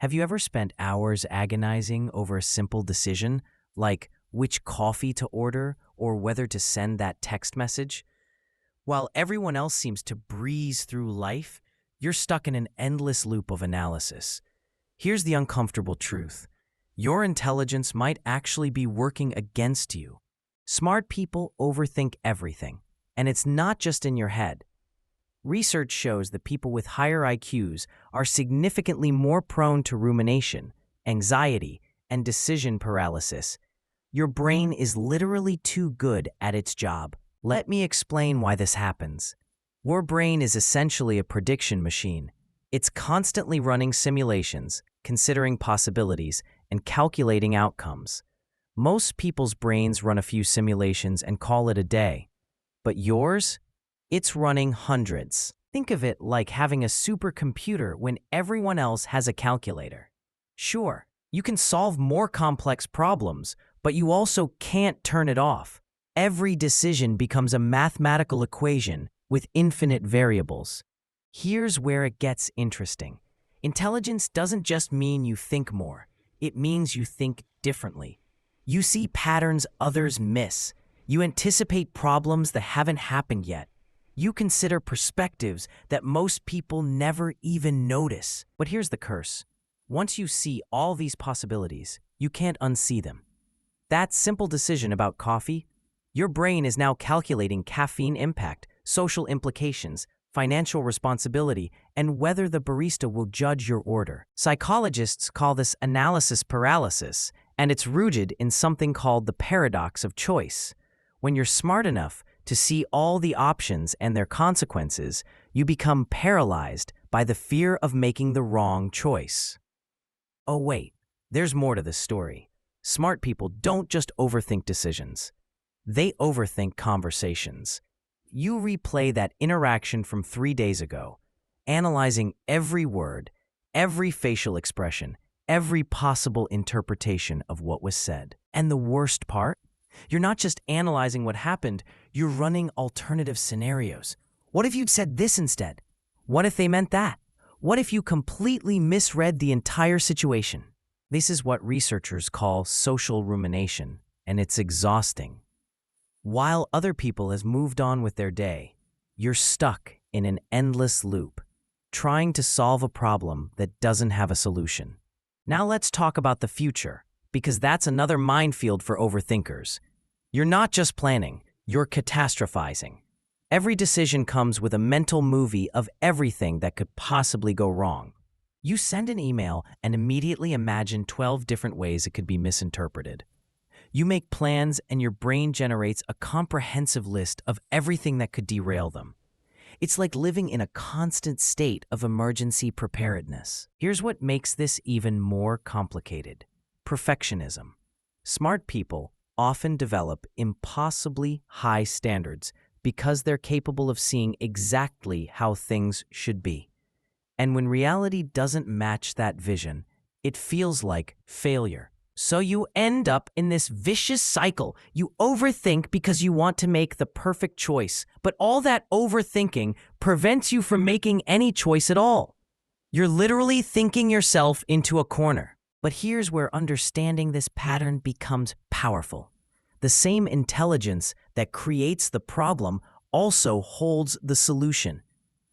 Have you ever spent hours agonizing over a simple decision, like which coffee to order or whether to send that text message? While everyone else seems to breeze through life, you're stuck in an endless loop of analysis. Here's the uncomfortable truth. Your intelligence might actually be working against you. Smart people overthink everything, and it's not just in your head. Research shows that people with higher IQs are significantly more prone to rumination, anxiety, and decision paralysis. Your brain is literally too good at its job. Let me explain why this happens. Your brain is essentially a prediction machine. It's constantly running simulations, considering possibilities, and calculating outcomes. Most people's brains run a few simulations and call it a day. But yours? It's running hundreds. Think of it like having a supercomputer when everyone else has a calculator. Sure, you can solve more complex problems, but you also can't turn it off. Every decision becomes a mathematical equation with infinite variables. Here's where it gets interesting. Intelligence doesn't just mean you think more. It means you think differently. You see patterns others miss. You anticipate problems that haven't happened yet. You consider perspectives that most people never even notice. But here's the curse. Once you see all these possibilities, you can't unsee them. That simple decision about coffee, your brain is now calculating caffeine impact, social implications, financial responsibility, and whether the barista will judge your order. Psychologists call this analysis paralysis, and it's rooted in something called the paradox of choice. When you're smart enough to see all the options and their consequences, you become paralyzed by the fear of making the wrong choice. Oh wait, there's more to this story. Smart people don't just overthink decisions. They overthink conversations. You replay that interaction from 3 days ago, analyzing every word, every facial expression, every possible interpretation of what was said. And the worst part? You're not just analyzing what happened, you're running alternative scenarios. What if you'd said this instead? What if they meant that? What if you completely misread the entire situation? This is what researchers call social rumination, and it's exhausting. While other people has moved on with their day, you're stuck in an endless loop, trying to solve a problem that doesn't have a solution. Now let's talk about the future, because that's another minefield for overthinkers. You're not just planning, you're catastrophizing. Every decision comes with a mental movie of everything that could possibly go wrong. You send an email and immediately imagine 12 different ways it could be misinterpreted. You make plans and your brain generates a comprehensive list of everything that could derail them. It's like living in a constant state of emergency preparedness. Here's what makes this even more complicated. Perfectionism. Smart people often develop impossibly high standards because they're capable of seeing exactly how things should be. And when reality doesn't match that vision, it feels like failure. So you end up in this vicious cycle. You overthink because you want to make the perfect choice, but all that overthinking prevents you from making any choice at all. You're literally thinking yourself into a corner. But here's where understanding this pattern becomes powerful. The same intelligence that creates the problem also holds the solution.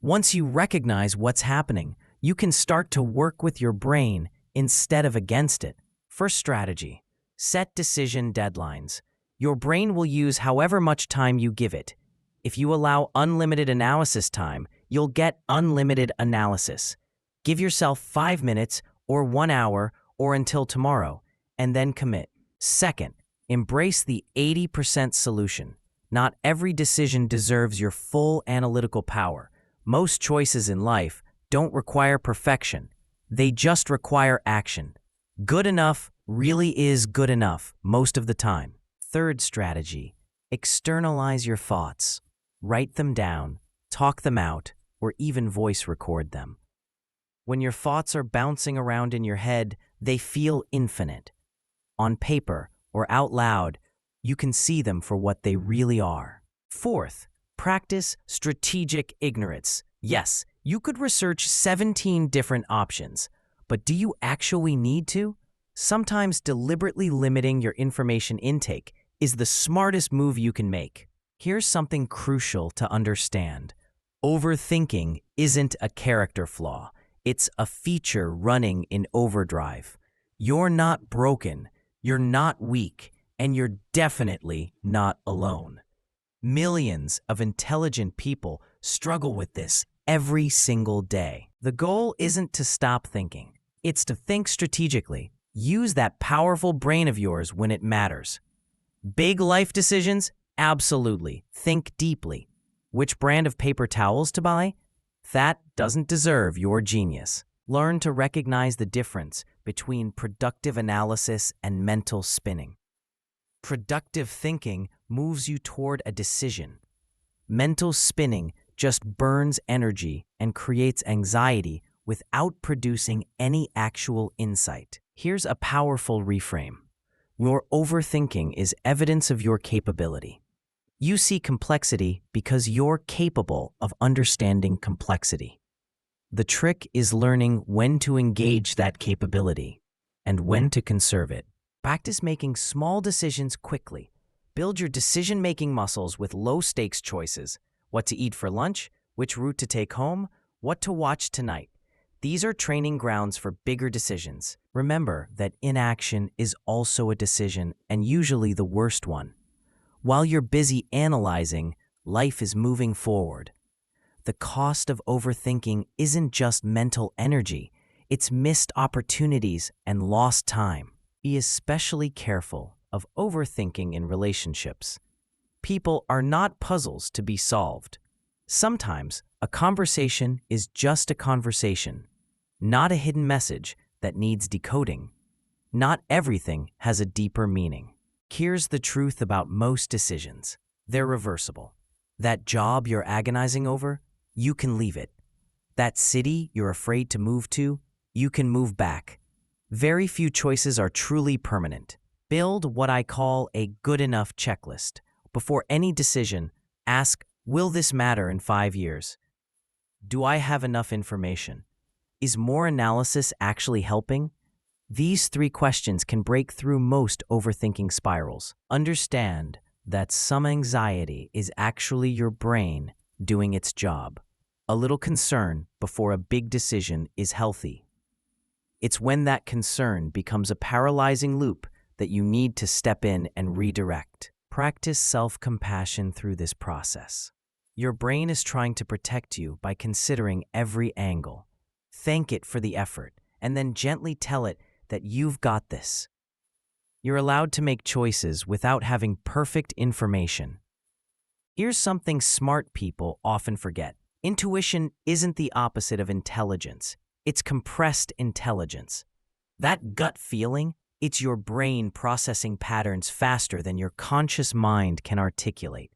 Once you recognize what's happening, you can start to work with your brain instead of against it. First strategy, set decision deadlines. Your brain will use however much time you give it. If you allow unlimited analysis time, you'll get unlimited analysis. Give yourself 5 minutes or 1 hour or until tomorrow, and then commit. Second, embrace the 80% solution. Not every decision deserves your full analytical power. Most choices in life don't require perfection. They just require action. Good enough really is good enough most of the time. Third strategy, externalize your thoughts. Write them down, talk them out, or even voice record them. When your thoughts are bouncing around in your head, they feel infinite. On paper or out loud, you can see them for what they really are. Fourth, practice strategic ignorance. Yes, you could research 17 different options, But do you actually need to? Sometimes deliberately limiting your information intake is the smartest move you can make. Here's something crucial to understand. Overthinking isn't a character flaw. It's a feature running in overdrive. You're not broken, you're not weak, and you're definitely not alone. Millions of intelligent people struggle with this every single day. The goal isn't to stop thinking. It's to think strategically. Use that powerful brain of yours when it matters. Big life decisions? Absolutely. Think deeply. Which brand of paper towels to buy? That doesn't deserve your genius. Learn to recognize the difference between productive analysis and mental spinning. Productive thinking moves you toward a decision. Mental spinning just burns energy and creates anxiety without producing any actual insight. Here's a powerful reframe. Your overthinking is evidence of your capability. You see complexity because you're capable of understanding complexity. The trick is learning when to engage that capability and when to conserve it. Practice making small decisions quickly. Build your decision-making muscles with low-stakes choices. What to eat for lunch, which route to take home, what to watch tonight. These are training grounds for bigger decisions. Remember that inaction is also a decision, and usually the worst one. While you're busy analyzing, life is moving forward. The cost of overthinking isn't just mental energy, it's missed opportunities and lost time. Be especially careful of overthinking in relationships. People are not puzzles to be solved. Sometimes a conversation is just a conversation, not a hidden message that needs decoding. Not everything has a deeper meaning. Here's the truth about most decisions. They're reversible. That job you're agonizing over, you can leave it. That city you're afraid to move to, you can move back. Very few choices are truly permanent. Build what I call a good enough checklist. Before any decision, ask, will this matter in 5 years? Do I have enough information? Is more analysis actually helping? These 3 questions can break through most overthinking spirals. Understand that some anxiety is actually your brain doing its job. A little concern before a big decision is healthy. It's when that concern becomes a paralyzing loop that you need to step in and redirect. Practice self-compassion through this process. Your brain is trying to protect you by considering every angle. Thank it for the effort, and then gently tell it that you've got this. You're allowed to make choices without having perfect information. Here's something smart people often forget. Intuition isn't the opposite of intelligence. It's compressed intelligence. That gut feeling, it's your brain processing patterns faster than your conscious mind can articulate.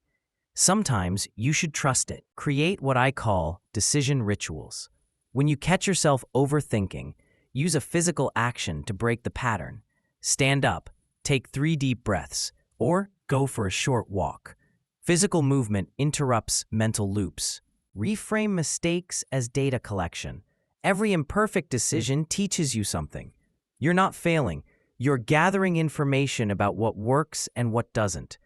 Sometimes you should trust it. Create what I call decision rituals. When you catch yourself overthinking, use a physical action to break the pattern. Stand up, take 3 deep breaths, or go for a short walk. Physical movement interrupts mental loops. Reframe mistakes as data collection. Every imperfect decision teaches you something. You're not failing. You're gathering information about what works and what doesn't.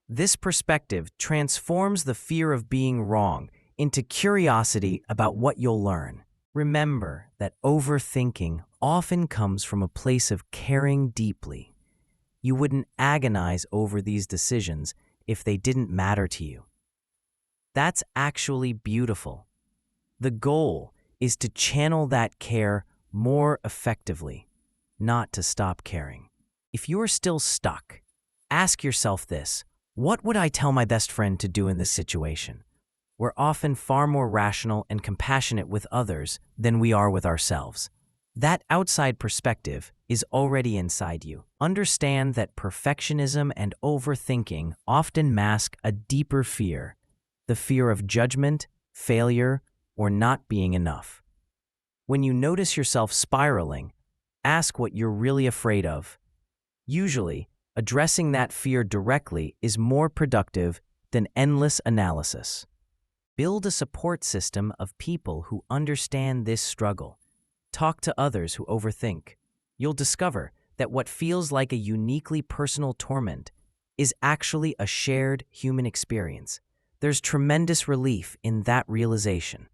This perspective transforms the fear of being wrong into curiosity about what you'll learn. Remember that overthinking often comes from a place of caring deeply. You wouldn't agonize over these decisions if they didn't matter to you. That's actually beautiful. The goal is to channel that care more effectively, not to stop caring. If you're still stuck, ask yourself this: what would I tell my best friend to do in this situation? We're often far more rational and compassionate with others than we are with ourselves. That outside perspective is already inside you. Understand that perfectionism and overthinking often mask a deeper fear, the fear of judgment, failure, or not being enough. When you notice yourself spiraling, ask what you're really afraid of. Usually, addressing that fear directly is more productive than endless analysis. Build a support system of people who understand this struggle. talk to others who overthink. You'll discover that what feels like a uniquely personal torment is actually a shared human experience. There's tremendous relief in that realization.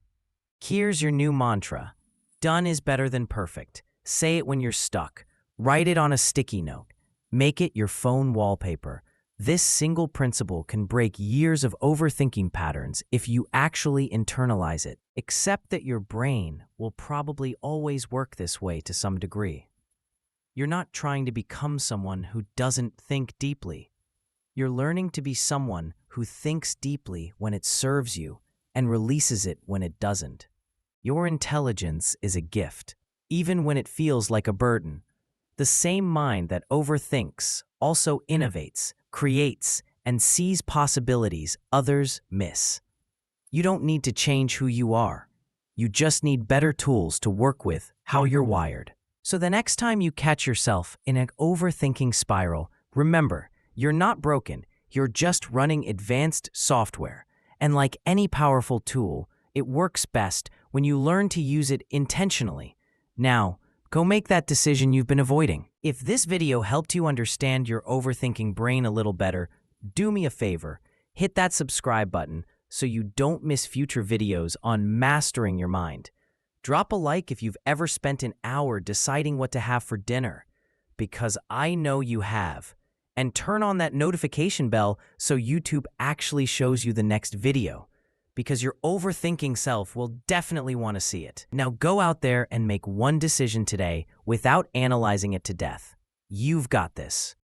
Here's your new mantra. Done is better than perfect. Say it when you're stuck. Write it on a sticky note. Make it your phone wallpaper. This single principle can break years of overthinking patterns if you actually internalize it. Accept that your brain will probably always work this way to some degree. You're not trying to become someone who doesn't think deeply. You're learning to be someone who thinks deeply when it serves you and releases it when it doesn't. Your intelligence is a gift, even when it feels like a burden. The same mind that overthinks also innovates, creates, and sees possibilities others miss. You don't need to change who you are. You just need better tools to work with how you're wired. So the next time you catch yourself in an overthinking spiral, remember, you're not broken. You're just running advanced software. And like any powerful tool, it works best when you learn to use it intentionally. Now, go make that decision you've been avoiding. If this video helped you understand your overthinking brain a little better, do me a favor, hit that subscribe button so you don't miss future videos on mastering your mind. Drop a like if you've ever spent an hour deciding what to have for dinner, because I know you have. And turn on that notification bell so YouTube actually shows you the next video, because your overthinking self will definitely want to see it. Now go out there and make one decision today without analyzing it to death. You've got this.